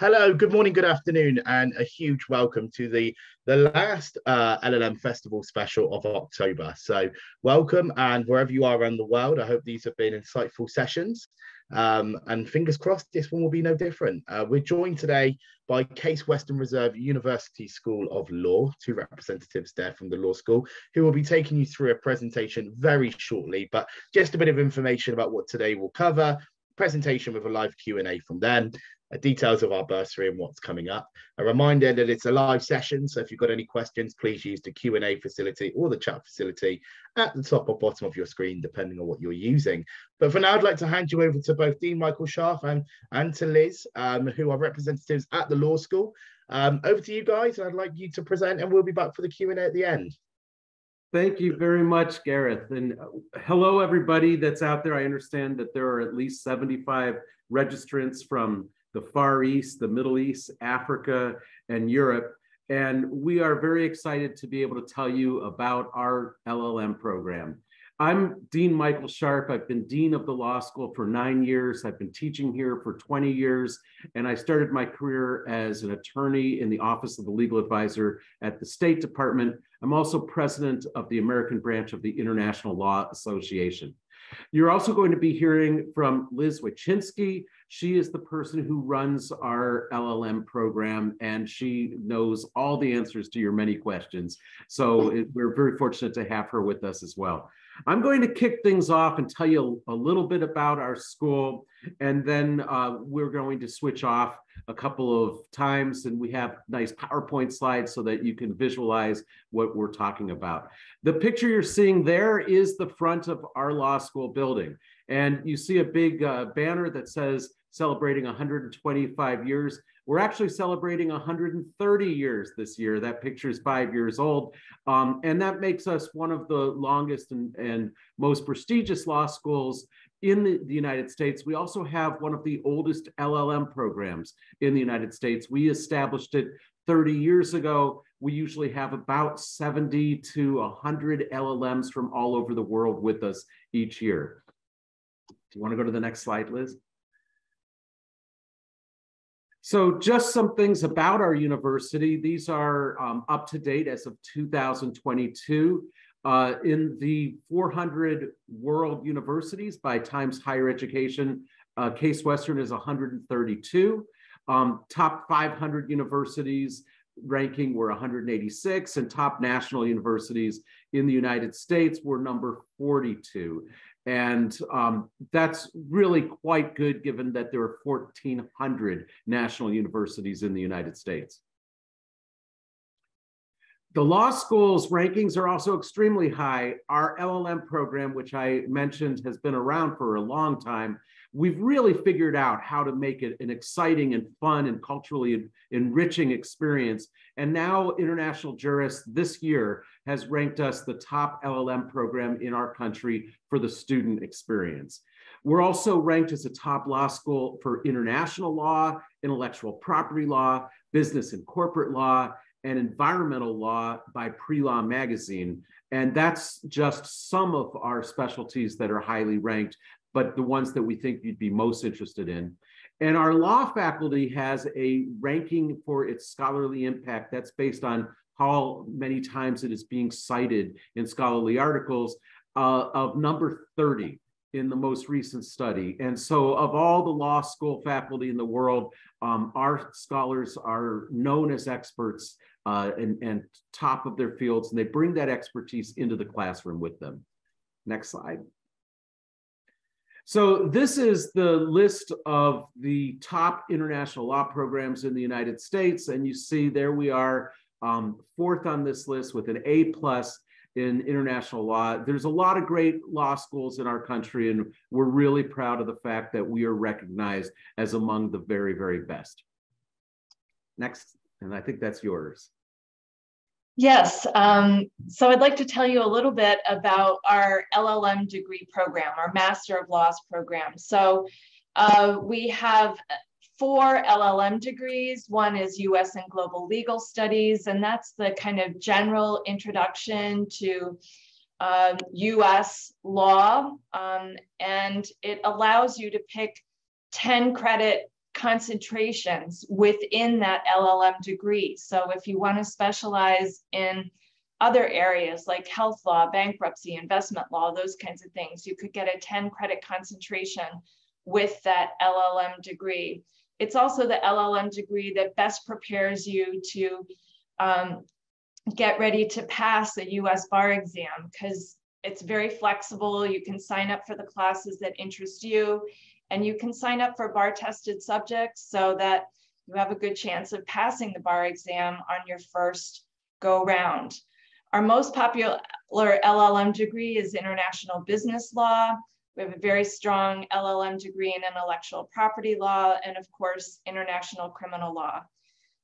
Hello, good morning, good afternoon, and a huge welcome to the last LLM Festival special of October. So welcome, and wherever you are around the world, I hope these have been insightful sessions. And fingers crossed, this one will be no different. We're joined today by Case Western Reserve University School of Law, two representatives there from the law school, who will be taking you through a presentation very shortly, but just a bit of information about what today will cover, presentation with a live Q&A from them, details of our bursary and what's coming up. A reminder that it's a live session, so if you've got any questions, please use the Q&A facility or the chat facility at the top or bottom of your screen, depending on what you're using. But for now, I'd like to hand you over to both Dean Michael Scharf and to Liz, who are representatives at the law school. Over to you guys, and I'd like you to present, and we'll be back for the Q&A at the end. Thank you very much, Gareth. And hello, everybody that's out there. I understand that there are at least 75 registrants from the Far East, the Middle East, Africa, and Europe. And we are very excited to be able to tell you about our LLM program. I'm Dean Michael Scharf. I've been Dean of the Law School for 9 years. I've been teaching here for 20 years. And I started my career as an attorney in the Office of the Legal Advisor at the State Department. I'm also president of the American branch of the International Law Association. You're also going to be hearing from Liz Wachinski. She is the person who runs our LLM program, and she knows all the answers to your many questions. So we're very fortunate to have her with us as well. I'm going to kick things off and tell you a little bit about our school, and then we're going to switch off a couple of times, and we have nice PowerPoint slides so that you can visualize what we're talking about. The picture you're seeing there is the front of our law school building, and you see a big banner that says celebrating 125 years. We're actually celebrating 130 years this year. That picture is 5 years old. And that makes us one of the longest and most prestigious law schools in the United States. We also have one of the oldest LLM programs in the United States. We established it 30 years ago. We usually have about 70 to 100 LLMs from all over the world with us each year. Do you want to go to the next slide, Liz? So just some things about our university. These are up to date as of 2022. In the 400 world universities by Times Higher Education, Case Western is 132. Top 500 universities ranking were 186, and top national universities in the United States were number 42. And that's really quite good given that there are 1,400 national universities in the United States. The law school's rankings are also extremely high. Our LLM program, which I mentioned has been around for a long time, we've really figured out how to make it an exciting and fun and culturally enriching experience. And now International Jurist this year has ranked us the top LLM program in our country for the student experience. We're also ranked as a top law school for international law, intellectual property law, business and corporate law, and environmental law by Pre-Law magazine. And that's just some of our specialties that are highly ranked, but the ones that we think you'd be most interested in. And our law faculty has a ranking for its scholarly impact that's based on how many times it is being cited in scholarly articles of number 30 in the most recent study. And so of all the law school faculty in the world, our scholars are known as experts and top of their fields, and they bring that expertise into the classroom with them. Next slide. So this is the list of the top international law programs in the United States. And you see there we are, fourth on this list with an A+ in international law. There's a lot of great law schools in our country, and we're really proud of the fact that we are recognized as among the very, very best. Next, and I think that's yours. Yes, so I'd like to tell you a little bit about our LLM degree program, our Master of Laws program. So we have 4 LLM degrees. One is US and Global Legal Studies, and that's the kind of general introduction to US law, and it allows you to pick 10 credit concentrations within that LLM degree. So if you want to specialize in other areas like health law, bankruptcy, investment law, those kinds of things, you could get a 10 credit concentration with that LLM degree. It's also the LLM degree that best prepares you to get ready to pass a US bar exam, because it's very flexible. You can sign up for the classes that interest you, and you can sign up for bar tested subjects so that you have a good chance of passing the bar exam on your first go round. Our most popular LLM degree is international business law. We have a very strong LLM degree in intellectual property law, and of course, international criminal law.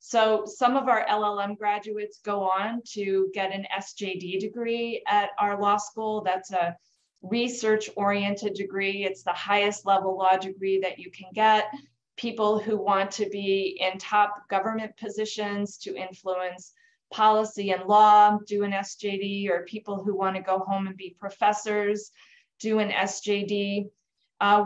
So some of our LLM graduates go on to get an SJD degree at our law school. That's a research-oriented degree. It's the highest level law degree that you can get. People who want to be in top government positions to influence policy and law do an SJD, or people who want to go home and be professors do an SJD.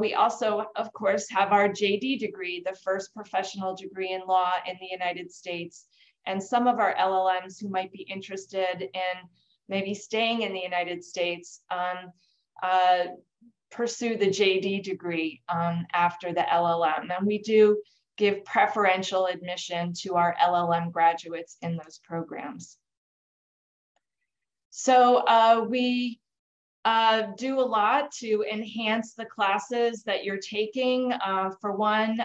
We also, of course, have our JD degree, the first professional degree in law in the United States. And some of our LLMs who might be interested in maybe staying in the United States pursue the JD degree after the LLM. And we do give preferential admission to our LLM graduates in those programs. So we do a lot to enhance the classes that you're taking. For one,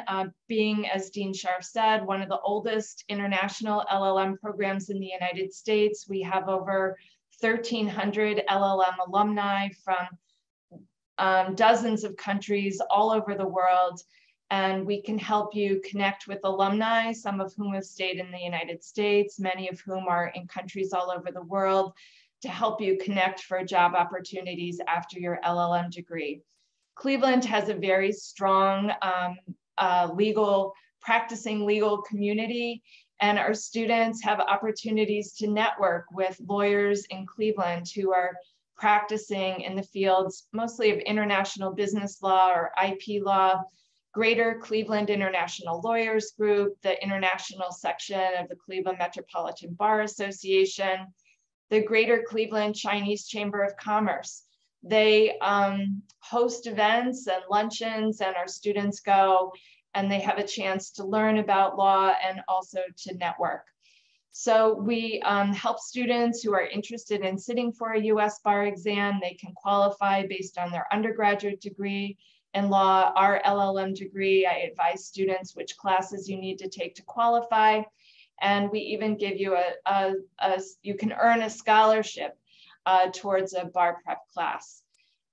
being, as Dean Scharf said, one of the oldest international LLM programs in the United States. We have over 1,300 LLM alumni from dozens of countries all over the world. And we can help you connect with alumni, some of whom have stayed in the United States, many of whom are in countries all over the world, to help you connect for job opportunities after your LLM degree. Cleveland has a very strong practicing legal community, and our students have opportunities to network with lawyers in Cleveland who are practicing in the fields mostly of international business law or IP law. Greater Cleveland International Lawyers Group, the international section of the Cleveland Metropolitan Bar Association, the Greater Cleveland Chinese Chamber of Commerce. They host events and luncheons, and our students go and they have a chance to learn about law and also to network. So we help students who are interested in sitting for a US bar exam. They can qualify based on their undergraduate degree in law. Our LLM degree, I advise students which classes you need to take to qualify. And we even give you you can earn a scholarship towards a bar prep class.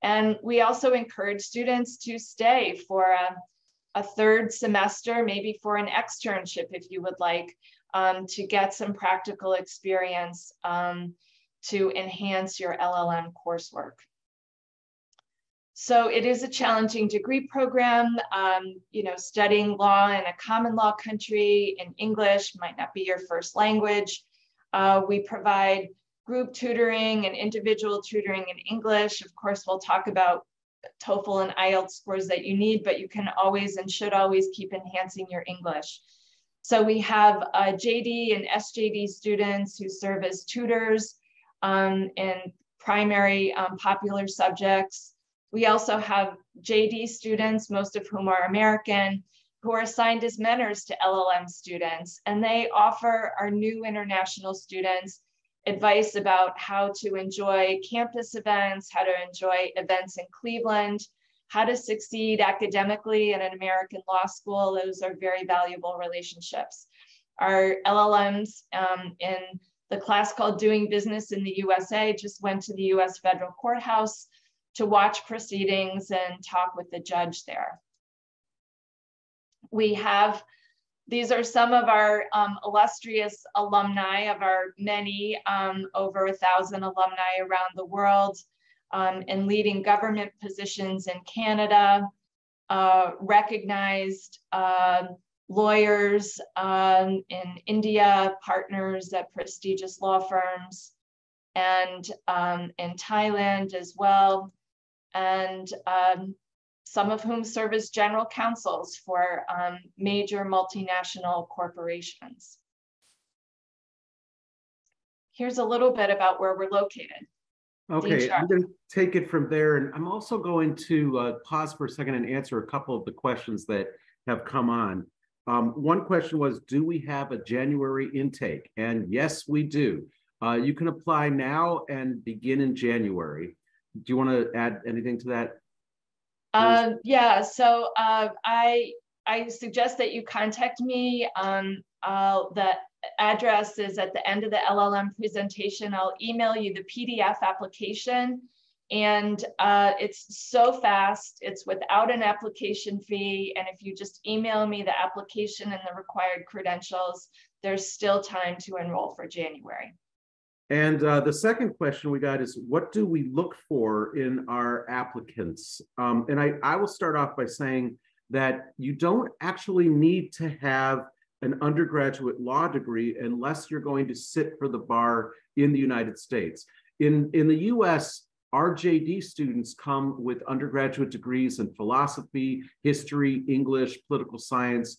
And we also encourage students to stay for a third semester, maybe for an externship if you would like, to get some practical experience to enhance your LLM coursework. So it is a challenging degree program. You know, studying law in a common law country in English might not be your first language. We provide group tutoring and individual tutoring in English. Of course, we'll talk about TOEFL and IELTS scores that you need, but you can always and should always keep enhancing your English. So we have JD and SJD students who serve as tutors in primary popular subjects. We also have JD students, most of whom are American, who are assigned as mentors to LLM students. And they offer our new international students advice about how to enjoy campus events, how to enjoy events in Cleveland, how to succeed academically in an American law school. Those are very valuable relationships. Our LLMs in the class called Doing Business in the USA just went to the US federal courthouse to watch proceedings and talk with the judge there. We have, these are some of our illustrious alumni of our many, over 1,000 alumni around the world in leading government positions in Canada, recognized lawyers in India, partners at prestigious law firms, and in Thailand as well. And some of whom serve as general counsels for major multinational corporations. Here's a little bit about where we're located. Okay, I'm going to take it from there. And I'm also going to pause for a second and answer a couple of the questions that have come on. One question was, do we have a January intake? And yes, we do. You can apply now and begin in January. Do you want to add anything to that? Yeah, so I suggest that you contact me. The address is at the end of the LLM presentation. I'll email you the PDF application, and it's so fast. It's without an application fee, and if you just email me the application and the required credentials, there's still time to enroll for January. And the second question we got is, what do we look for in our applicants? And I will start off by saying that you don't actually need to have an undergraduate law degree unless you're going to sit for the bar in the United States. In the US, our JD students come with undergraduate degrees in philosophy, history, English, political science,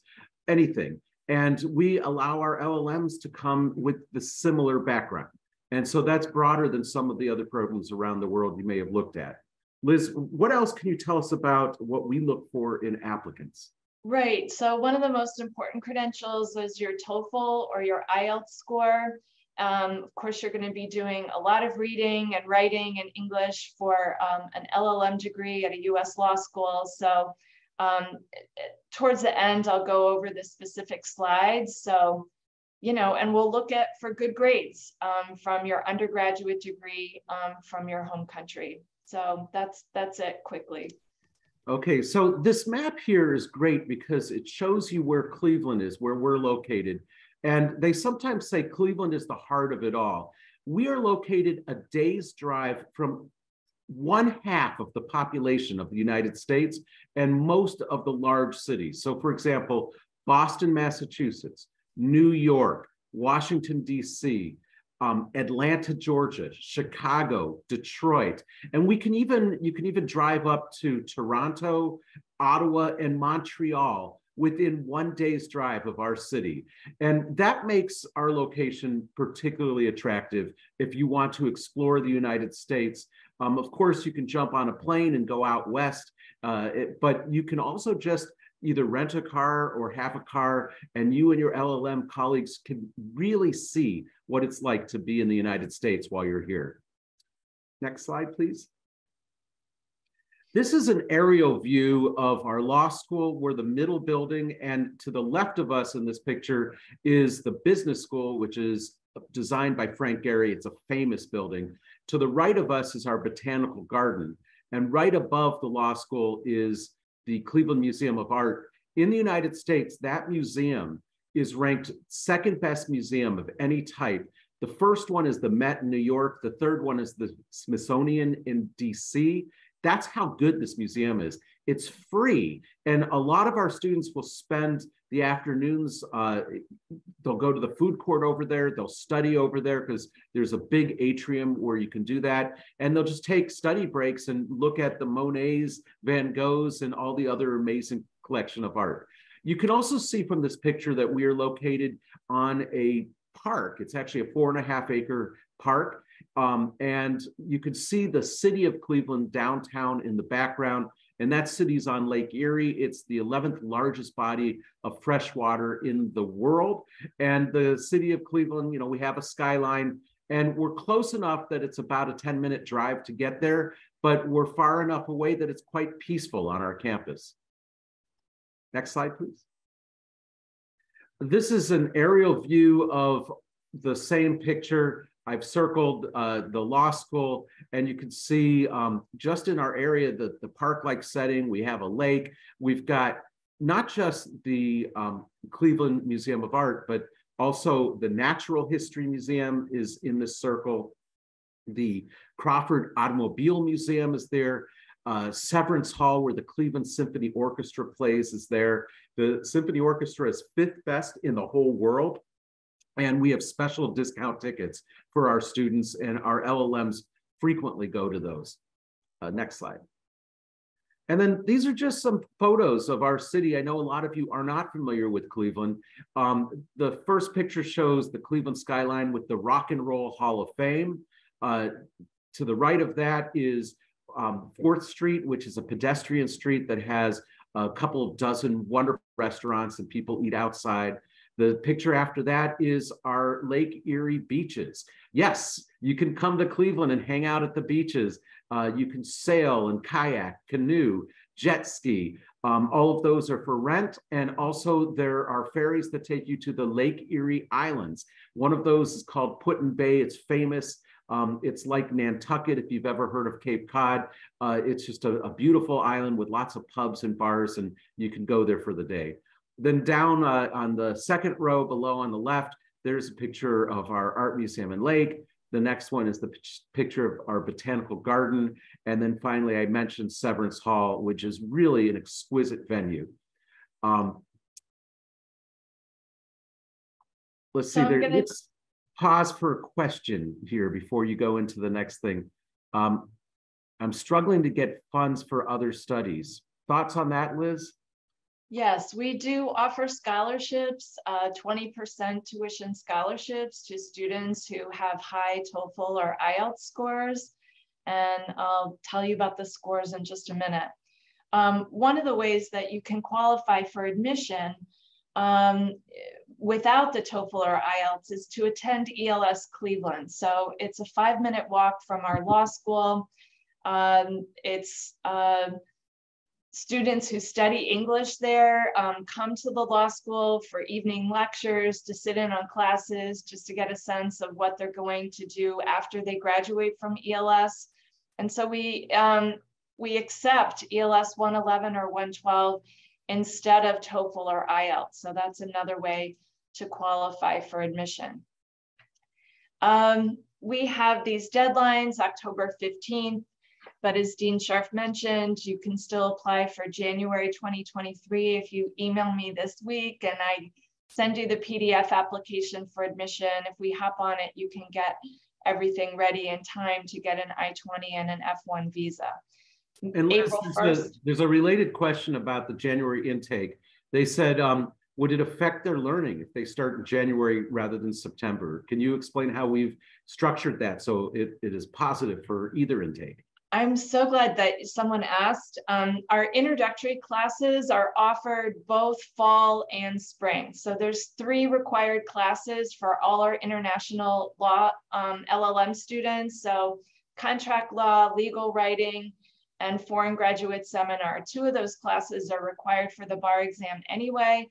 anything. And we allow our LLMs to come with the similar background. And so that's broader than some of the other programs around the world you may have looked at. Liz, what else can you tell us about what we look for in applicants? Right, so one of the most important credentials is your TOEFL or your IELTS score. Of course, you're going to be doing a lot of reading and writing in English for an LLM degree at a US law school. So towards the end, I'll go over the specific slides. So, you know, and we'll look at for good grades from your undergraduate degree from your home country. So that's it quickly. Okay, so this map here is great because it shows you where Cleveland is, where we're located. And they sometimes say Cleveland is the heart of it all. We are located a day's drive from 1/2 of the population of the United States and most of the large cities. So for example, Boston, Massachusetts, New York, Washington, DC, Atlanta, Georgia, Chicago, Detroit, and you can even drive up to Toronto, Ottawa, and Montreal within 1 day's drive of our city. And that makes our location particularly attractive if you want to explore the United States. Of course, you can jump on a plane and go out west, but you can also just either rent a car or have a car, and you and your LLM colleagues can really see what it's like to be in the United States while you're here. Next slide, please. This is an aerial view of our law school. We're the middle building, and to the left of us in this picture is the business school, which is designed by Frank Gehry. It's a famous building. To the right of us is our botanical garden, and right above the law school is the Cleveland Museum of Art. In the United States, that museum is ranked second best museum of any type. The first one is the Met in New York. The third one is the Smithsonian in DC. That's how good this museum is. It's free. And a lot of our students will spend the afternoons, they'll go to the food court over there, they'll study over there because there's a big atrium where you can do that. And they'll just take study breaks and look at the Monets, Van Goghs, and all the other amazing collection of art. You can also see from this picture that we are located on a park. It's actually a 4.5 acre park. And you can see the city of Cleveland downtown in the background. And that city's on Lake Erie. It's the 11th largest body of fresh water in the world. And the city of Cleveland, you know, we have a skyline, and we're close enough that it's about a 10-minute drive to get there, but we're far enough away that it's quite peaceful on our campus. Next slide, please. This is an aerial view of the same picture. I've circled the law school, and you can see just in our area, the park-like setting, we have a lake. We've got not just the Cleveland Museum of Art, but also the Natural History Museum is in this circle. The Crawford Automobile Museum is there. Severance Hall, where the Cleveland Symphony Orchestra plays, is there. The Symphony Orchestra is 5th best in the whole world. And we have special discount tickets for our students, and our LLMs frequently go to those. Next slide. And then these are just some photos of our city. I know a lot of you are not familiar with Cleveland. The first picture shows the Cleveland skyline with the Rock and Roll Hall of Fame. To the right of that is 4th Street, which is a pedestrian street that has a couple of dozen wonderful restaurants and people eat outside. The picture after that is our Lake Erie beaches. Yes, you can come to Cleveland and hang out at the beaches. You can sail and kayak, canoe, jet ski. All of those are for rent. And also there are ferries that take you to the Lake Erie Islands. One of those is called Put-in Bay. It's famous. It's like Nantucket, if you've ever heard of Cape Cod. It's just a beautiful island with lots of pubs and bars, and you can go there for the day. Then down on the second row below on the left, there's a picture of our art museum and lake. The next one is the picture of our botanical garden. And then finally, I mentioned Severance Hall, which is really an exquisite venue. Let's see, let's pause for a question here before you go into the next thing. I'm struggling to get funds for other studies. Thoughts on that, Liz? Yes, we do offer scholarships, 20% tuition scholarships to students who have high TOEFL or IELTS scores. And I'll tell you about the scores in just a minute. One of the ways that you can qualify for admission without the TOEFL or IELTS is to attend ELS Cleveland. So it's a 5-minute walk from our law school. It's students who study English there come to the law school for evening lectures, to sit in on classes, just to get a sense of what they're going to do after they graduate from ELS. And so we accept ELS 111 or 112 instead of TOEFL or IELTS. So that's another way to qualify for admission. We have these deadlines, October 15th. But as Dean Scharf mentioned, you can still apply for January 2023 if you email me this week and I send you the PDF application for admission. If we hop on it, you can get everything ready in time to get an I-20 and an F1 visa. And Liz, there's a related question about the January intake. They said, would it affect their learning if they start in January rather than September? Can you explain how we've structured that so it is positive for either intake? I'm so glad that someone asked. Our introductory classes are offered both fall and spring. So there's 3 required classes for all our international law LLM students. So contract law, legal writing, and foreign graduate seminar. 2 of those classes are required for the bar exam anyway.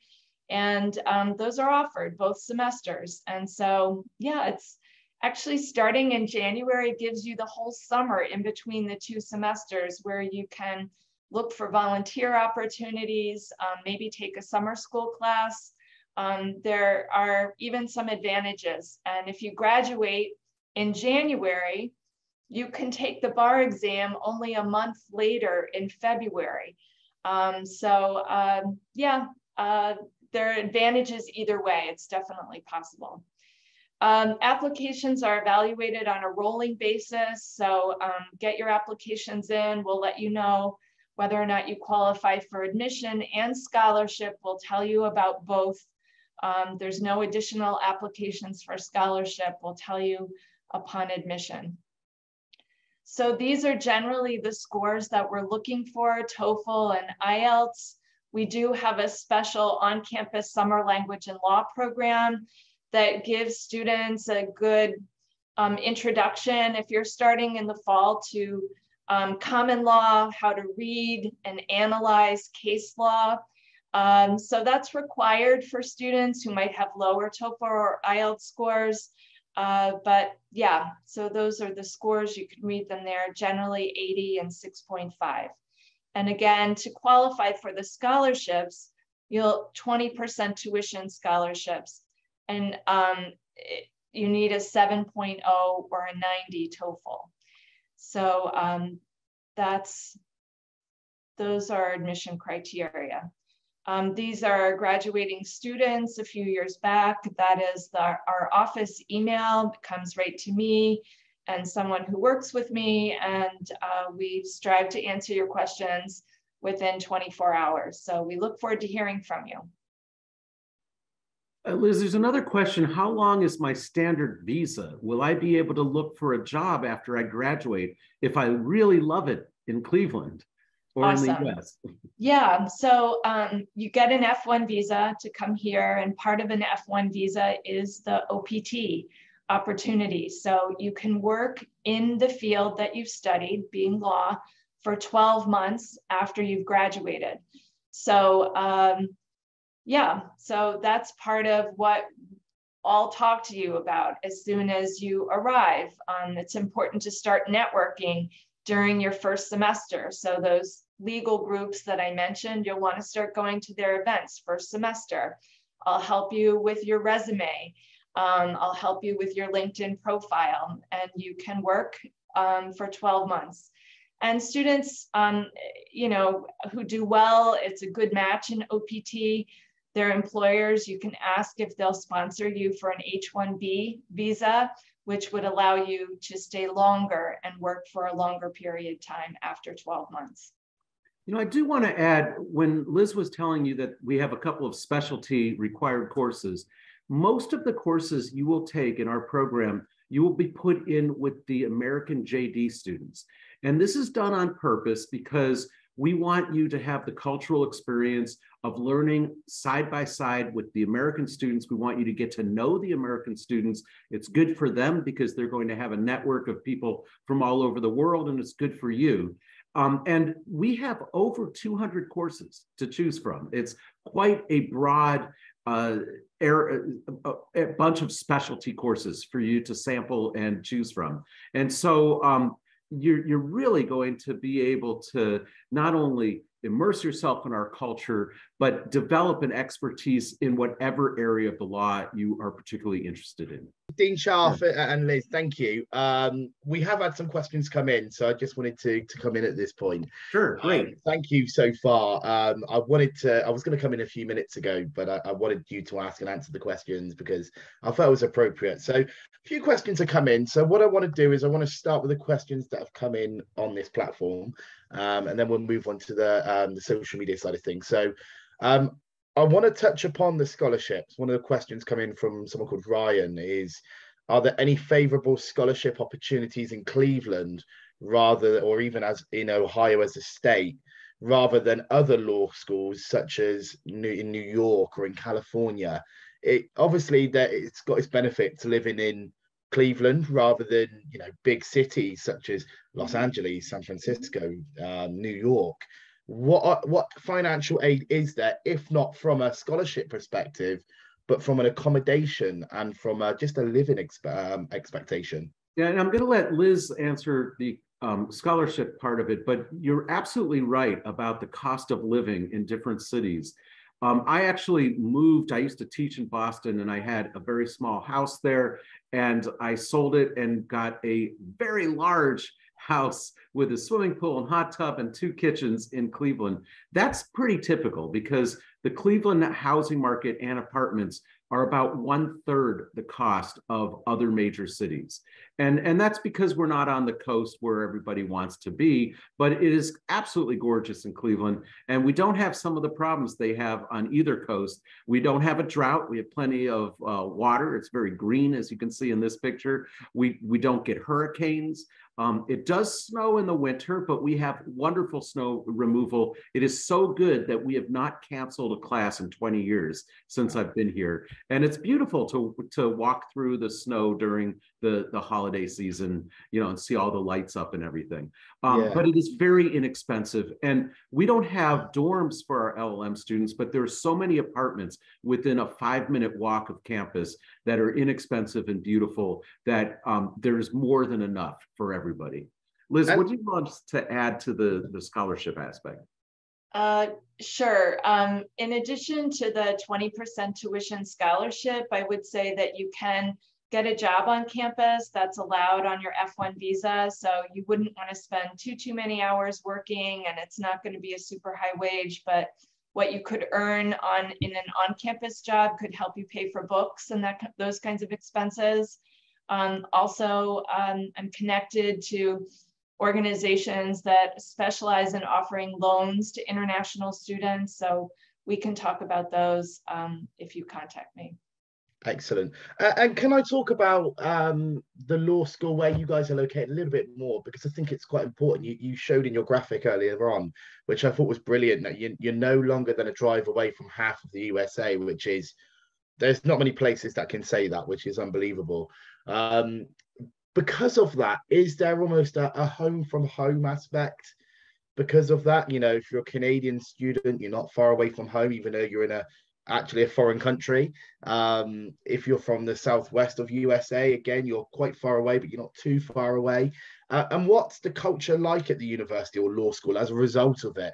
And those are offered both semesters. And so, yeah, it's actually starting in January gives you the whole summer in between the 2 semesters where you can look for volunteer opportunities, maybe take a summer school class. There are even some advantages. And if you graduate in January, you can take the bar exam only a month later in February. Yeah, there are advantages either way. It's definitely possible. Applications are evaluated on a rolling basis. So get your applications in. We'll let you know whether or not you qualify for admission and scholarship. We'll tell you about both. There's no additional applications for scholarship. We'll tell you upon admission. So these are generally the scores that we're looking for, TOEFL and IELTS. We do have a special on-campus summer language and law program that gives students a good introduction if you're starting in the fall to common law, how to read and analyze case law. So that's required for students who might have lower TOEFL or IELTS scores. But yeah, so those are the scores. You can read them there, generally 80 and 6.5. And again, to qualify for the scholarships, you'll 20% tuition scholarships. And you need a 7.0 or a 90 TOEFL. So those are admission criteria. These are graduating students a few years back. That is our office email. It comes right to me and someone who works with me, and we strive to answer your questions within 24 hours. So we look forward to hearing from you. Liz, there's another question. How long is my standard visa? Will I be able to look for a job after I graduate if I really love it in Cleveland or Awesome. in the US? Yeah, so you get an F1 visa to come here, and part of an F1 visa is the OPT opportunity. So you can work in the field that you've studied, being law, for 12 months after you've graduated. So yeah, so that's part of what I'll talk to you about as soon as you arrive. It's important to start networking during your first semester. So those legal groups that I mentioned, you'll want to start going to their events first semester. I'll help you with your resume. I'll help you with your LinkedIn profile, and you can work for 12 months. And students, you know, who do well, it's a good match in OPT. Their employers, you can ask if they'll sponsor you for an H-1B visa, which would allow you to stay longer and work for a longer period of time after 12 months. You know, I do want to add, when Liz was telling you that we have a couple of specialty required courses, most of the courses you will take in our program, you will be put in with the American JD students. And this is done on purpose because we want you to have the cultural experience of learning side by side with the American students. We want you to get to know the American students. It's good for them because they're going to have a network of people from all over the world, and it's good for you. And we have over 200 courses to choose from. It's quite a broad a bunch of specialty courses for you to sample and choose from. And so you're really going to be able to not only immerse yourself in our culture, but develop an expertise in whatever area of the law you are particularly interested in. Dean Sharf and Liz, thank you. We have had some questions come in, so I just wanted to come in at this point. Sure, great. Thank you so far. I was going to come in a few minutes ago, but I wanted you to ask and answer the questions because I felt it was appropriate. So a few questions have come in. So what I want to do is I want to start with the questions that have come in on this platform, and then we'll move on to the social media side of things. So I want to touch upon the scholarships. One of the questions coming from someone called Ryan is, are there any favorable scholarship opportunities in Cleveland or even as in Ohio as a state, rather than other law schools such as in New York or in California? Obviously it's got its benefit to living in Cleveland rather than, big cities such as Los Angeles, San Francisco, New York. What financial aid is there, if not from a scholarship perspective, but from an accommodation and from just a living expectation? Yeah, and I'm going to let Liz answer the scholarship part of it, but you're absolutely right about the cost of living in different cities. I actually moved. I used to teach in Boston, and I had a very small house there, and I sold it and got a very large house with a swimming pool and hot tub and 2 kitchens in Cleveland. That's pretty typical because the Cleveland housing market and apartments are about 1/3 the cost of other major cities. And that's because we're not on the coast where everybody wants to be, but it is absolutely gorgeous in Cleveland. And we don't have some of the problems they have on either coast. We don't have a drought. We have plenty of water. It's very green, as you can see in this picture. We don't get hurricanes. It does snow in the winter, but we have wonderful snow removal. It is so good that we have not canceled a class in 20 years since I've been here. And it's beautiful to walk through the snow during the holiday season, and see all the lights up and everything. But it is very inexpensive. And we don't have dorms for our LLM students, but there are so many apartments within a 5-minute walk of campus that are inexpensive and beautiful that there's more than enough for everybody. Liz, what do you want to add to the scholarship aspect? Sure. In addition to the 20% tuition scholarship, I would say that you can get a job on campus that's allowed on your F1 visa. So you wouldn't want to spend too many hours working, and it's not going to be a super high wage, but what you could earn in an on-campus job could help you pay for books and those kinds of expenses. Also, I'm connected to organizations that specialize in offering loans to international students. So we can talk about those if you contact me. Excellent. And can I talk about the law school where you guys are located a little bit more? Because I think it's quite important. You showed in your graphic earlier on, which I thought was brilliant, that you're no longer than a drive away from half of the USA, which is, there's not many places that can say that, which is unbelievable. Because of that, is there almost a home from home aspect? Because of that, if you're a Canadian student, you're not far away from home, even though you're in actually a foreign country. If you're from the southwest of USA, again, you're quite far away, but you're not too far away. And what's the culture like at the university or law school as a result of it?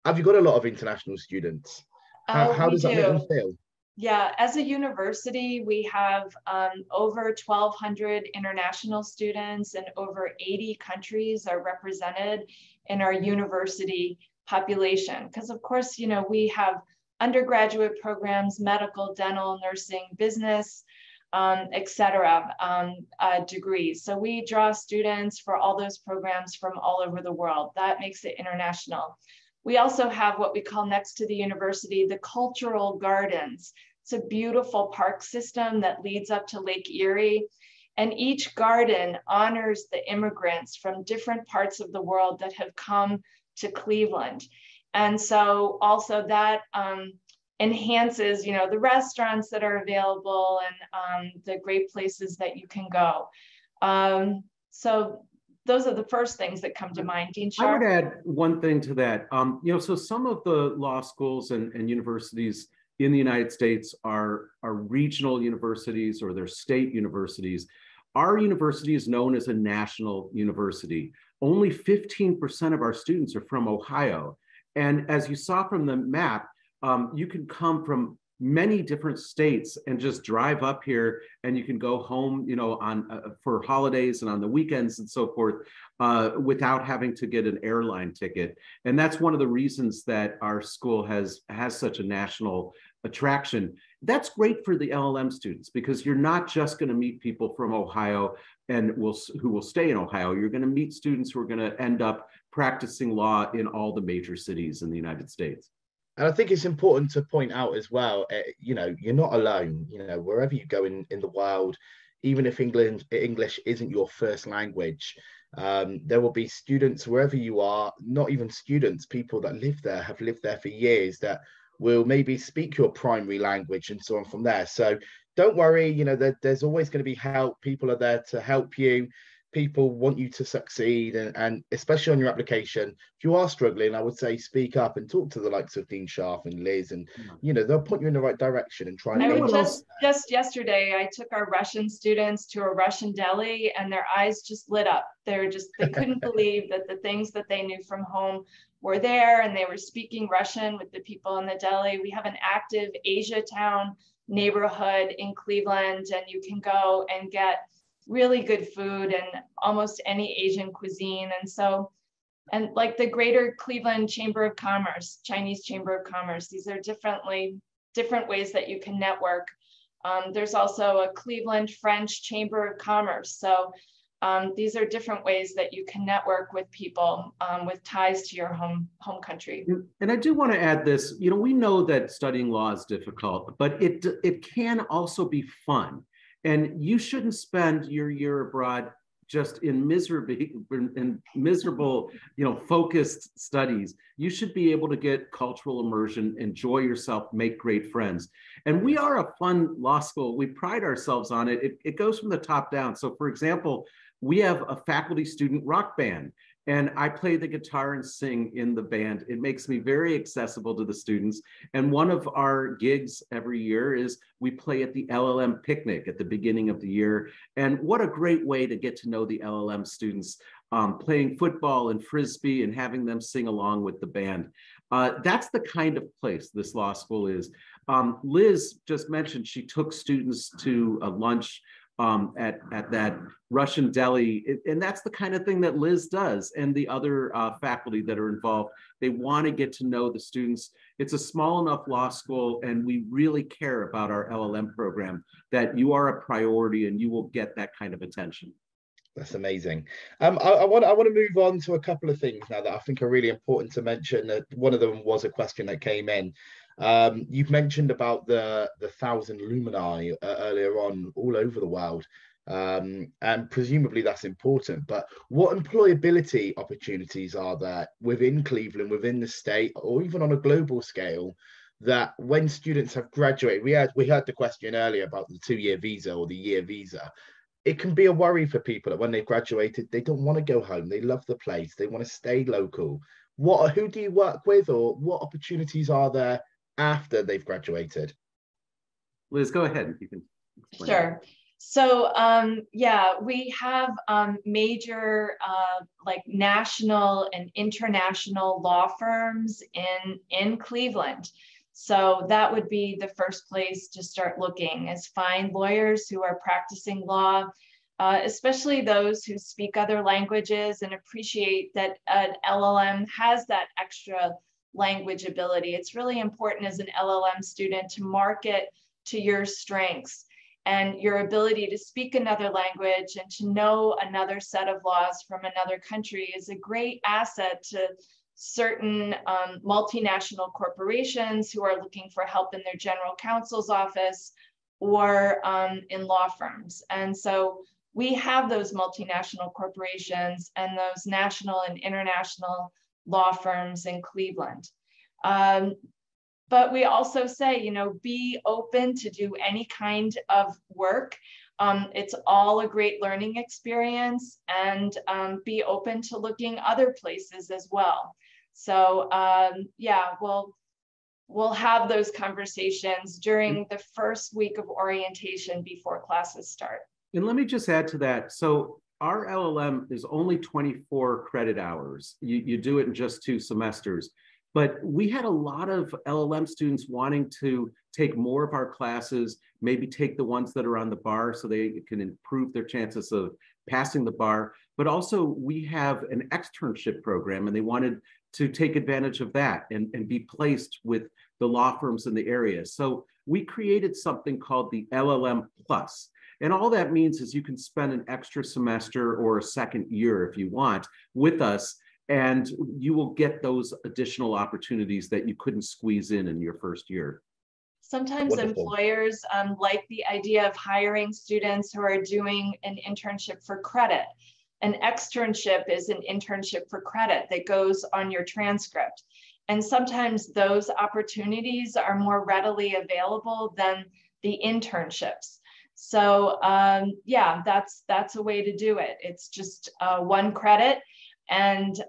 Have you got a lot of international students? How does that make you feel? Yeah, as a university, we have over 1,200 international students, and over 80 countries are represented in our university population. Because of course, we have undergraduate programs, medical, dental, nursing, business, etc. Degrees. So we draw students for all those programs from all over the world. That makes it international. We also have what we call, next to the university, the cultural gardens. It's a beautiful park system that leads up to Lake Erie. And each garden honors the immigrants from different parts of the world that have come to Cleveland. And so also that enhances, the restaurants that are available and the great places that you can go. So those are the first things that come to mind. Dean Sharp? I would add one thing to that. So some of the law schools and universities in the United States are regional universities, or they're state universities. Our university is known as a national university. Only 15% of our students are from Ohio. And as you saw from the map, you can come from many different states and just drive up here, and you can go home, for holidays and on the weekends and so forth, without having to get an airline ticket. And that's one of the reasons that our school has such a national attraction. That's great for the LLM students, because you're not just going to meet people from Ohio and who will stay in Ohio. You're going to meet students who are going to end up practicing law in all the major cities in the United States. And I think it's important to point out as well, you're not alone. Wherever you go in the world, even if English isn't your first language, there will be students wherever you are, not even students, people that have lived there for years, that will maybe speak your primary language and so on from there. So don't worry, there's always going to be help. People are there to help you. People want you to succeed, and especially on your application, if you are struggling, I would say speak up and talk to the likes of Dean Sharp and Liz, and they'll point you in the right direction and try. Just yesterday, I took our Russian students to a Russian deli, and their eyes just lit up. They couldn't believe that the things that they knew from home were there, and they were speaking Russian with the people in the deli. We have an active Asia Town neighborhood in Cleveland, and you can go and get really good food and almost any Asian cuisine. And like the Greater Cleveland Chamber of Commerce, Chinese Chamber of Commerce, these are different ways that you can network. There's also a Cleveland French Chamber of Commerce. So these are different ways that you can network with people with ties to your home country. And I do want to add this, we know that studying law is difficult, but it can also be fun. And you shouldn't spend your year abroad just in miserable, focused studies. You should be able to get cultural immersion, enjoy yourself, make great friends. And we are a fun law school. We pride ourselves on it. It goes from the top down. So for example, we have a faculty student rock band, and I play the guitar and sing in the band. It makes me very accessible to the students. And one of our gigs every year is we play at the LLM picnic at the beginning of the year. And what a great way to get to know the LLM students, playing football and Frisbee and having them sing along with the band. That's the kind of place this law school is. Liz just mentioned she took students to a lunch at that Russian deli. And that's the kind of thing that Liz does, and the other faculty that are involved. They want to get to know the students. It's a small enough law school, and we really care about our LLM program, that you are a priority and you will get that kind of attention. That's amazing. I want to move on to a couple of things now that I think are really important to mention. One of them was a question that came in. You've mentioned about the 1,000 alumni earlier on all over the world, and presumably that's important. But what employability opportunities are there within Cleveland, within the state, or even on a global scale? That when students have graduated, we heard the question earlier about the 2-year visa or the year visa. It can be a worry for people that when they've graduated, they don't want to go home. They love the place. They want to stay local. Who do you work with, or what opportunities are there after they've graduated? Liz, go ahead. You can explain. Sure. So yeah, we have major like national and international law firms in Cleveland. So that would be the first place to start looking, is find lawyers who are practicing law, especially those who speak other languages and appreciate that an LLM has that extra language ability. It's really important as an LLM student to market to your strengths, and your ability to speak another language and to know another set of laws from another country is a great asset to certain multinational corporations who are looking for help in their general counsel's office or in law firms. And so we have those multinational corporations and those national and international law firms in Cleveland. But we also say, be open to do any kind of work. It's all a great learning experience, and be open to looking other places as well. So yeah, we'll have those conversations during the first week of orientation before classes start. And let me just add to that. So our LLM is only 24 credit hours. You do it in just 2 semesters. But we had a lot of LLM students wanting to take more of our classes, maybe take the ones that are on the bar so they can improve their chances of passing the bar. But also we have an externship program, and they wanted to take advantage of that and be placed with the law firms in the area. So we created something called the LLM Plus. And all that means is you can spend an extra semester or a second year if you want with us, and you will get those additional opportunities that you couldn't squeeze in your first year. Sometimes Wonderful. Employers like the idea of hiring students who are doing an internship for credit. An externship is an internship for credit that goes on your transcript. And sometimes those opportunities are more readily available than the internships. So yeah, that's a way to do it. It's just 1 credit. And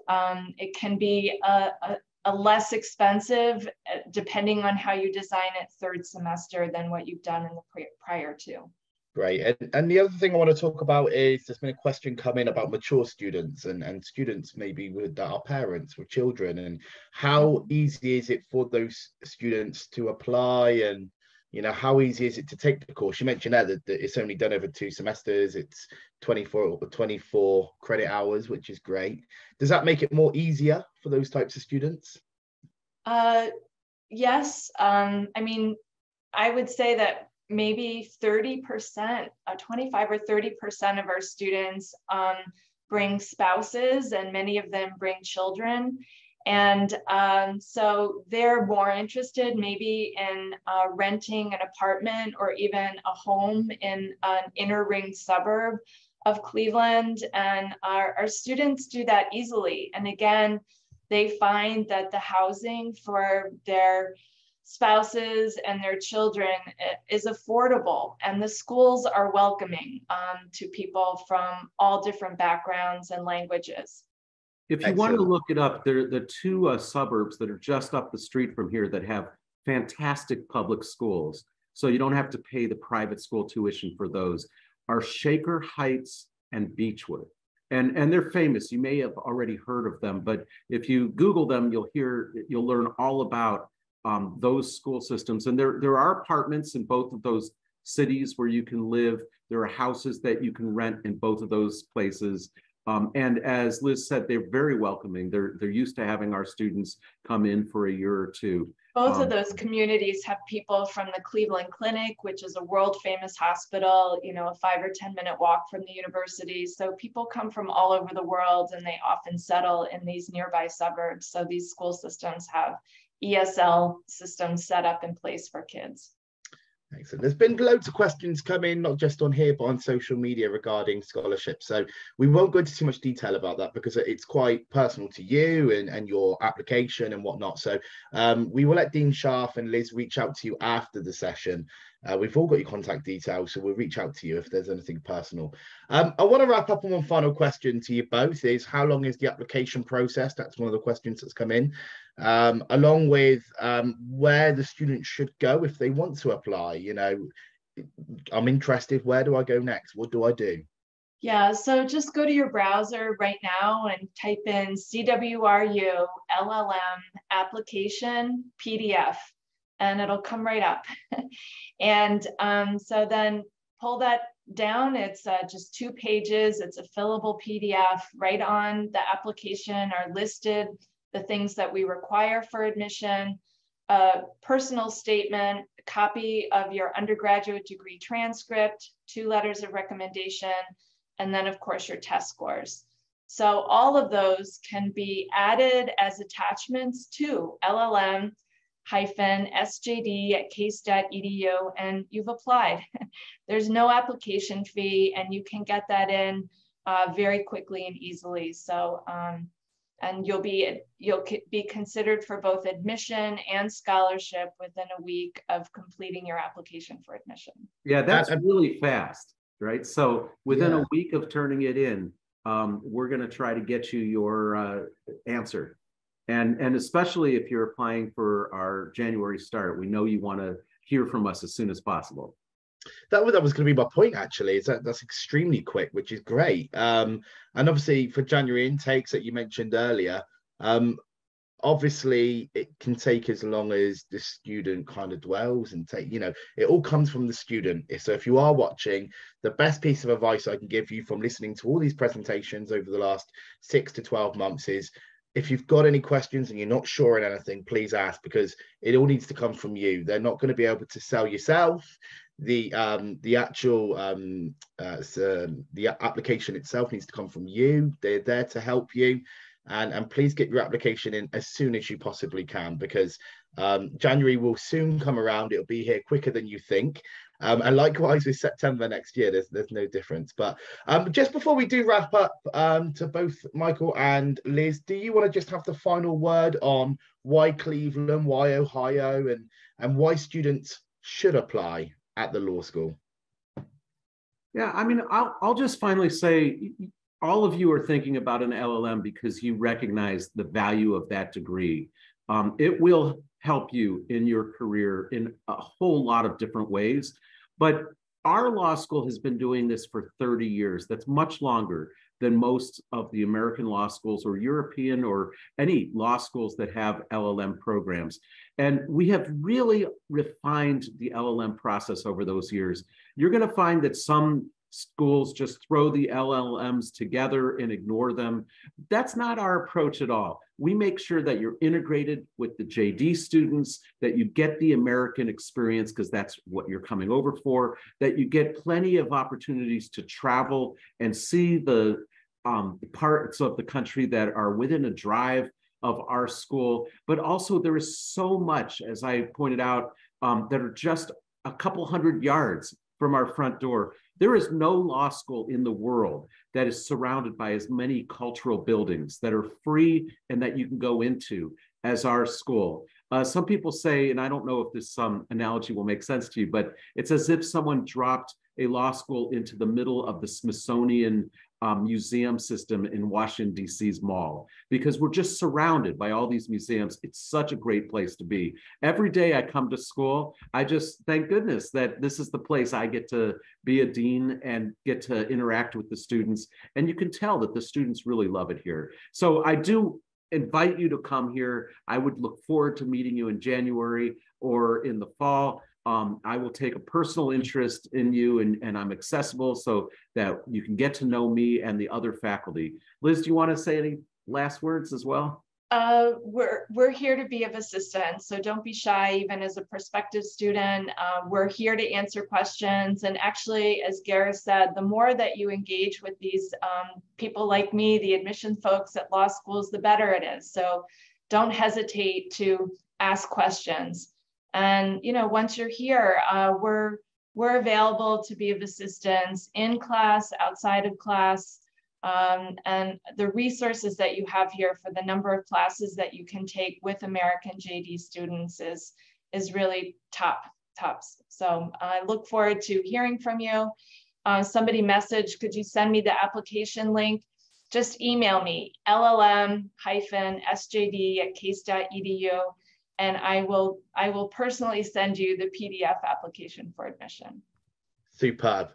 it can be a less expensive, depending on how you design it, 3rd semester than what you've done in the prior 2. Great. And the other thing I want to talk about is there's been a question come in about mature students and students maybe with that are parents with children, and how easy is it for those students to apply, and how easy is it to take the course? You mentioned that it's only done over 2 semesters. It's 24 credit hours, which is great. Does that make it more easier for those types of students? Yes. I mean, I would say that maybe 30%, 25 or 30% of our students bring spouses, and many of them bring children. And so they're more interested maybe in renting an apartment or even a home in an inner ring suburb of Cleveland. And our students do that easily. And again, they find that the housing for their spouses and their children is affordable, and the schools are welcoming to people from all different backgrounds and languages. If you want to look it up, there are the 2 suburbs that are just up the street from here that have fantastic public schools. So you don't have to pay the private school tuition for those, are Shaker Heights and Beechwood. And they're famous. You may have already heard of them, but if you Google them, you'll learn all about those school systems. And there are apartments in both of those cities where you can live. There are houses that you can rent in both of those places. And as Liz said, they're very welcoming. They're used to having our students come in for a year or two. Both of those communities have people from the Cleveland Clinic, which is a world famous hospital, you know, a 5 or 10 minute walk from the university. So people come from all over the world and they often settle in these nearby suburbs. So these school systems have ESL systems set up in place for kids. Excellent. There's been loads of questions come in, not just on here, but on social media regarding scholarships. So we won't go into too much detail about that because it's quite personal to you and your application and whatnot. So we will let Dean Scharf and Liz reach out to you after the session. We've all got your contact details, so we'll reach out to you if there's anything personal. I want to wrap up on one final question to you both is how long is the application process? That's one of the questions that's come in, along with where the students should go if they want to apply. You know, I'm interested, where do I go next? What do I do? Yeah, so just go to your browser right now and type in CWRU LLM application PDF. And it'll come right up. And so then pull that down. It's just 2 pages. It's a fillable PDF. Right on the application are listed the things that we require for admission, a personal statement, a copy of your undergraduate degree transcript, 2 letters of recommendation, and then of course your test scores. So all of those can be added as attachments to LLM-SJD@case.edu, and you've applied. There's no application fee, and you can get that in very quickly and easily. So, and you'll be considered for both admission and scholarship within a week of completing your application for admission. Yeah, that's really fast, right? So within a week of turning it in, we're going to try to get you your answer. And especially if you're applying for our January start, we know you want to hear from us as soon as possible. That was going to be my point, actually, is that's extremely quick, which is great. And obviously for January intakes that you mentioned earlier, obviously it can take as long as the student kind of dwells and take, you know, it all comes from the student. So if you are watching, the best piece of advice I can give you from listening to all these presentations over the last 6 to 12 months is, if you've got any questions and you're not sure on anything, please ask, because it all needs to come from you. They're not going to be able to sell yourself. The application itself needs to come from you. They're there to help you. And please get your application in as soon as you possibly can, because January will soon come around. It'll be here quicker than you think. And likewise with September next year, there's no difference. But just before we do wrap up, to both Michael and Liz, do you want to just have the final word on why Cleveland, why Ohio, and why students should apply at the law school? Yeah, I mean, I'll just finally say, all of you are thinking about an LLM because you recognize the value of that degree. It will help you in your career in a whole lot of different ways. But our law school has been doing this for 30 years. That's much longer than most of the American law schools or European or any law schools that have LLM programs. And we have really refined the LLM process over those years. You're going to find that some schools just throw the LLMs together and ignore them. That's not our approach at all. We make sure that you're integrated with the JD students, that you get the American experience because that's what you're coming over for, that you get plenty of opportunities to travel and see the parts of the country that are within a drive of our school. But also there is so much, as I pointed out, that are just a couple hundred yards from our front door. There is no law school in the world that is surrounded by as many cultural buildings that are free and that you can go into as our school. Some people say, and I don't know if this analogy will make sense to you, but it's as if someone dropped a law school into the middle of the Smithsonian museum system in Washington, D.C.'s mall, because we're just surrounded by all these museums. It's such a great place to be. Every day I come to school, I just thank goodness that this is the place I get to be a dean and get to interact with the students. And you can tell that the students really love it here. So I do invite you to come here. I would look forward to meeting you in January or in the fall. I will take a personal interest in you, and I'm accessible so that you can get to know me and the other faculty. Liz, do you want to say any last words as well? We're here to be of assistance, so don't be shy. Even as a prospective student, we're here to answer questions. And actually, as Gareth said, the more that you engage with these people like me, the admission folks at law schools, the better it is. So don't hesitate to ask questions. And once you're here, we're available to be of assistance in class, outside of class. And the resources that you have here for the number of classes that you can take with American JD students is really tops. So I look forward to hearing from you. Somebody messaged, could you send me the application link? Just email me, llm-sjd@case.edu, and I will personally send you the PDF application for admission. Superb.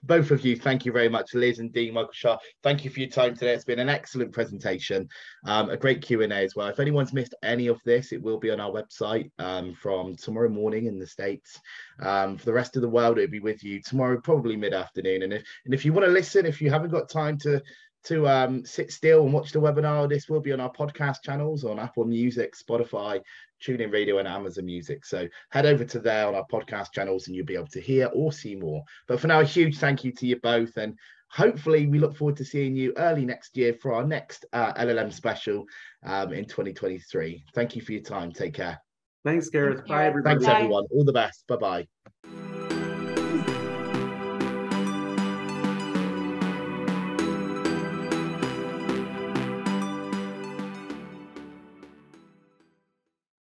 Both of you, thank you very much. Liz and Dean, Michael Shaw, thank you for your time today. It's been an excellent presentation, a great Q&A as well. If anyone's missed any of this, it will be on our website from tomorrow morning in the States. For the rest of the world, it'll be with you tomorrow, probably mid-afternoon. And if you want to listen, if you haven't got time to sit still and watch the webinar, this will be on our podcast channels on Apple Music, Spotify, TuneIn Radio and Amazon Music. So head over to there on our podcast channels and you'll be able to hear or see more. But for now, a huge thank you to you both, and hopefully we look forward to seeing you early next year for our next LLM special in 2023. Thank you for your time. Take care. Thanks, Gareth. Bye, everybody. Thanks, everyone. All the best. Bye-bye.